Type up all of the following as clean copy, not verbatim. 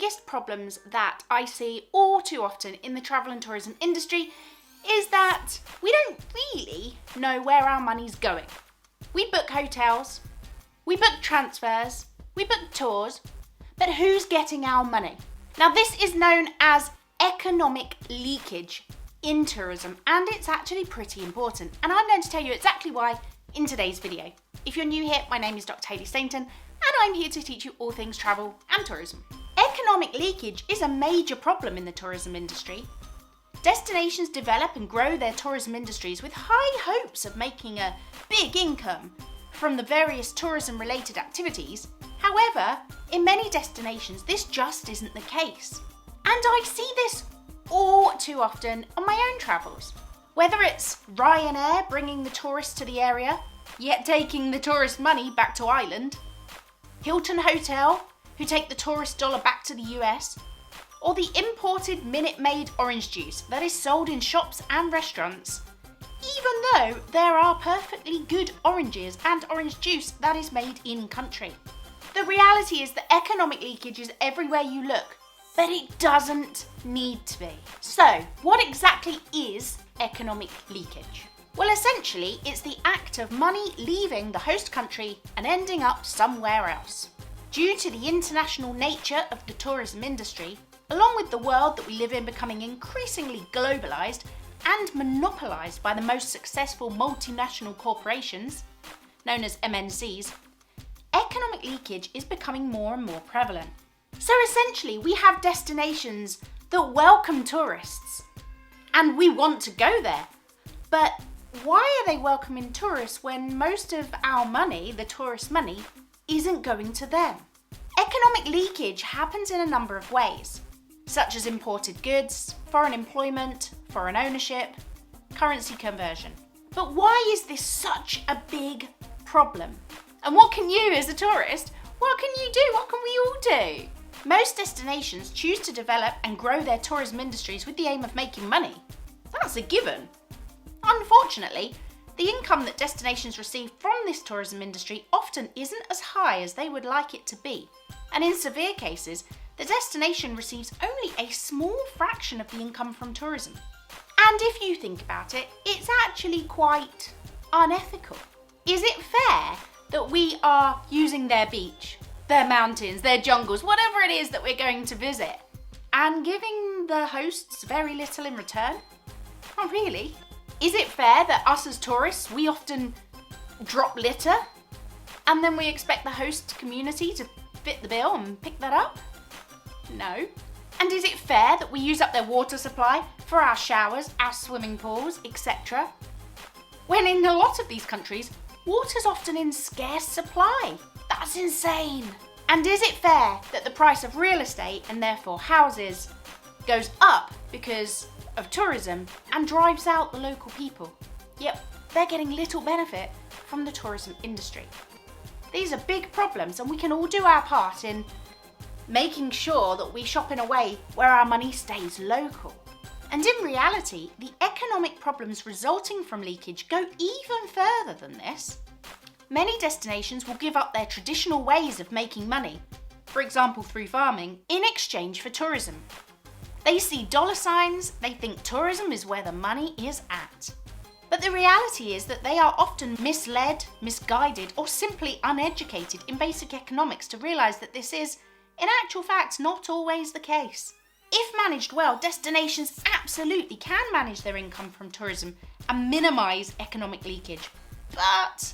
biggest problems that I see all too often in the travel and tourism industry is that we don't really know where our money's going. We book hotels, we book transfers, we book tours, but who's getting our money? Now this is known as economic leakage in tourism, and it's actually pretty important, and I'm going to tell you exactly why in today's video. If you're new here, my name is Dr. Hayley Stainton, and I'm here to teach you all things travel and tourism. Economic leakage is a major problem in the tourism industry. Destinations develop and grow their tourism industries with high hopes of making a big income from the various tourism-related activities. However, in many destinations, this just isn't the case. And I see this all too often on my own travels. Whether it's Ryanair bringing the tourists to the area, yet taking the tourist money back to Ireland, Hilton Hotel, who take the tourist dollar back to the US, or the imported Minute Maid orange juice that is sold in shops and restaurants, even though there are perfectly good oranges and orange juice that is made in country. The reality is that economic leakage is everywhere you look, but it doesn't need to be. So, what exactly is economic leakage? Well, essentially, it's the act of money leaving the host country and ending up somewhere else. Due to the international nature of the tourism industry, along with the world that we live in becoming increasingly globalised and monopolised by the most successful multinational corporations, known as MNCs, economic leakage is becoming more and more prevalent. So essentially, we have destinations that welcome tourists, and we want to go there. But why are they welcoming tourists when most of our money, the tourist money, isn't going to them? Economic leakage happens in a number of ways, such as imported goods, foreign employment, foreign ownership, currency conversion. But why is this such a big problem? And what can you as a tourist, what can you do? What can we all do? Most destinations choose to develop and grow their tourism industries with the aim of making money. That's a given. Unfortunately, the income that destinations receive from this tourism industry often isn't as high as they would like it to be. And in severe cases, the destination receives only a small fraction of the income from tourism. And if you think about it, it's actually quite unethical. Is it fair that we are using their beach, their mountains, their jungles, whatever it is that we're going to visit, and giving the hosts very little in return? Not really. Is it fair that us as tourists, we often drop litter, and then we expect the host community to fit the bill and pick that up? No. And is it fair that we use up their water supply for our showers, our swimming pools, etc.? When in a lot of these countries, water's often in scarce supply. That's insane. And is it fair that the price of real estate, and therefore houses, goes up because of tourism and drives out the local people? Yep, they're getting little benefit from the tourism industry. These are big problems, and we can all do our part in making sure that we shop in a way where our money stays local. And in reality, the economic problems resulting from leakage go even further than this. Many destinations will give up their traditional ways of making money, for example through farming, in exchange for tourism. They see dollar signs, they think tourism is where the money is at. But the reality is that they are often misled, misguided, or simply uneducated in basic economics to realise that this is, in actual fact, not always the case. If managed well, destinations absolutely can manage their income from tourism and minimise economic leakage. But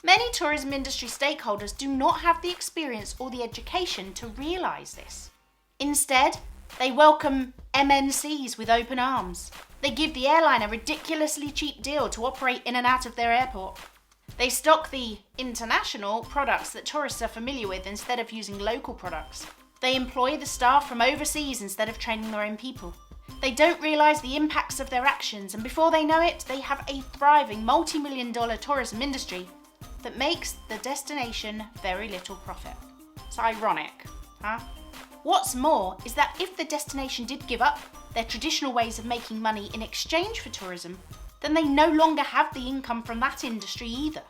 many tourism industry stakeholders do not have the experience or the education to realise this. Instead, they welcome MNCs with open arms. They give the airline a ridiculously cheap deal to operate in and out of their airport. They stock the international products that tourists are familiar with instead of using local products. They employ the staff from overseas instead of training their own people. They don't realise the impacts of their actions, and before they know it, they have a thriving multi-million-dollar tourism industry that makes the destination very little profit. It's ironic, huh? What's more is that if the destination did give up their traditional ways of making money in exchange for tourism, then they no longer have the income from that industry either.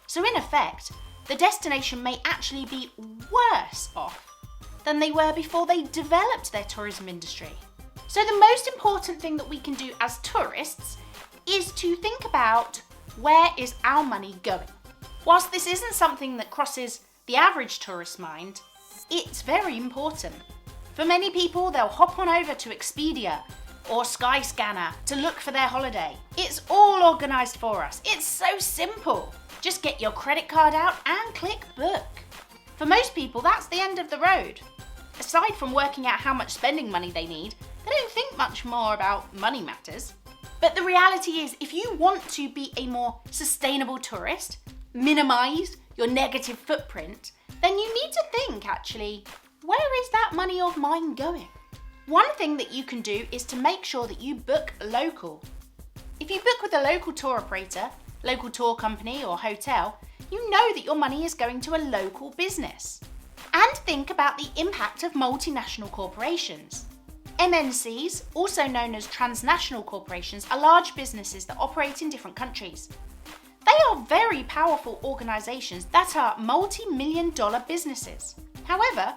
So in effect, the destination may actually be worse off than they were before they developed their tourism industry. So the most important thing that we can do as tourists is to think about where is our money going. Whilst this isn't something that crosses the average tourist's mind, it's very important. For many people, they'll hop on over to Expedia or Skyscanner to look for their holiday. It's all organised for us. It's so simple. Just get your credit card out and click book. For most people, that's the end of the road. Aside from working out how much spending money they need, they don't think much more about money matters. But the reality is, if you want to be a more sustainable tourist, minimise your negative footprint, then you need to think actually, where is that money of mine going? One thing that you can do is to make sure that you book local. If you book with a local tour operator, local tour company or hotel, you know that your money is going to a local business. And think about the impact of multinational corporations. MNCs, also known as transnational corporations, are large businesses that operate in different countries. They are very powerful organisations that are multi-million-dollar businesses. However,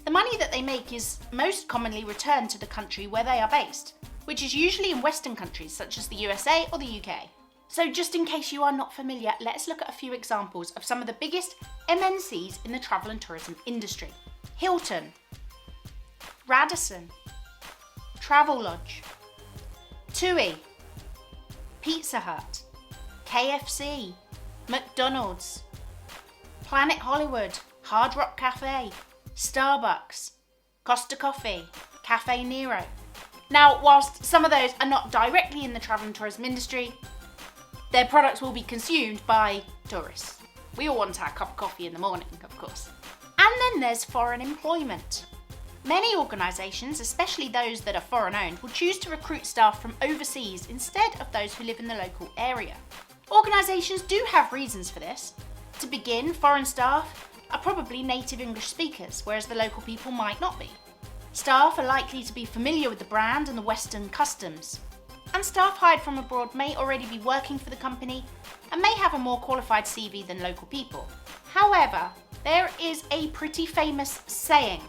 the money that they make is most commonly returned to the country where they are based, which is usually in Western countries such as the USA or the UK. So just in case you are not familiar, let's look at a few examples of some of the biggest MNCs in the travel and tourism industry. Hilton, Radisson, Travelodge, TUI, Pizza Hut, KFC, McDonald's, Planet Hollywood, Hard Rock Cafe, Starbucks, Costa Coffee, Cafe Nero. Now, whilst some of those are not directly in the travel and tourism industry, their products will be consumed by tourists. We all want our cup of coffee in the morning, of course. And then there's foreign employment. Many organisations, especially those that are foreign owned, will choose to recruit staff from overseas instead of those who live in the local area. Organisations do have reasons for this. To begin, foreign staff are probably native English speakers, whereas the local people might not be. Staff are likely to be familiar with the brand and the Western customs. And staff hired from abroad may already be working for the company and may have a more qualified CV than local people. However, there is a pretty famous saying,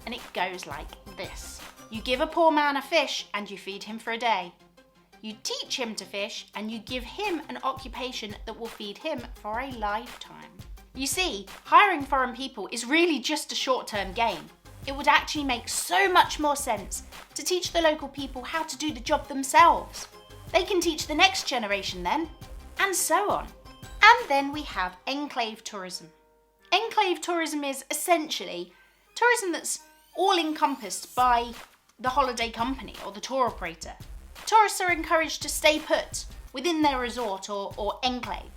and it goes like this. You give a poor man a fish and you feed him for a day. You teach him to fish and you give him an occupation that will feed him for a lifetime. You see, hiring foreign people is really just a short-term gain. It would actually make so much more sense to teach the local people how to do the job themselves. They can teach the next generation then, and so on. And then we have enclave tourism. Enclave tourism is essentially tourism that's all encompassed by the holiday company or the tour operator. Tourists are encouraged to stay put within their resort or enclave.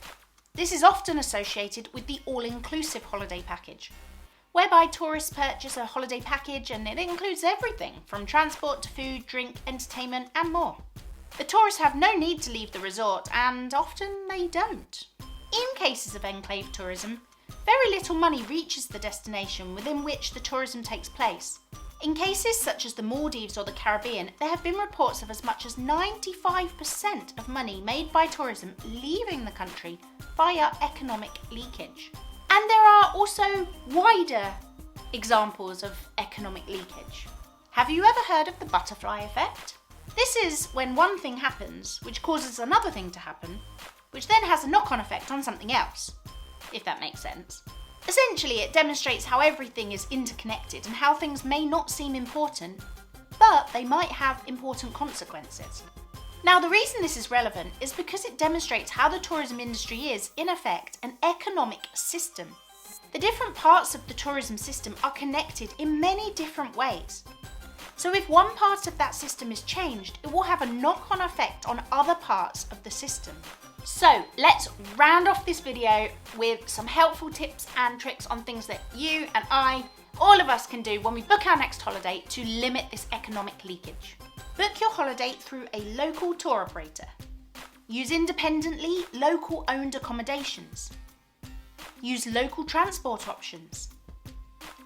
This is often associated with the all-inclusive holiday package, whereby tourists purchase a holiday package and it includes everything from transport to food, drink, entertainment and more. The tourists have no need to leave the resort and often they don't. In cases of enclave tourism, very little money reaches the destination within which the tourism takes place. In cases such as the Maldives or the Caribbean, there have been reports of as much as 95% of money made by tourism leaving the country via economic leakage. And there are also wider examples of economic leakage. Have you ever heard of the butterfly effect? This is when one thing happens, which causes another thing to happen, which then has a knock-on effect on something else, if that makes sense. Essentially, it demonstrates how everything is interconnected and how things may not seem important, but they might have important consequences. Now, the reason this is relevant is because it demonstrates how the tourism industry is, in effect, an economic system. The different parts of the tourism system are connected in many different ways. So if one part of that system is changed, it will have a knock-on effect on other parts of the system. So let's round off this video with some helpful tips and tricks on things that you and I, all of us can do when we book our next holiday to limit this economic leakage. Book your holiday through a local tour operator. Use independently local owned accommodations. Use local transport options.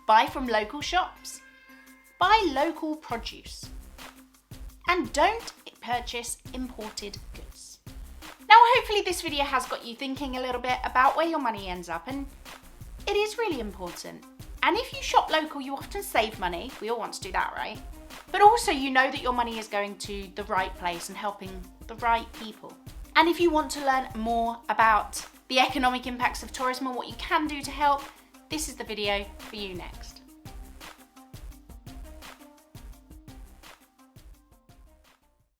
Buy from local shops. Buy local produce. And don't purchase imported goods. Now, hopefully this video has got you thinking a little bit about where your money ends up, and it is really important. And if you shop local, you often save money. We all want to do that, right? But also you know that your money is going to the right place and helping the right people. And if you want to learn more about the economic impacts of tourism and what you can do to help, this is the video for you next.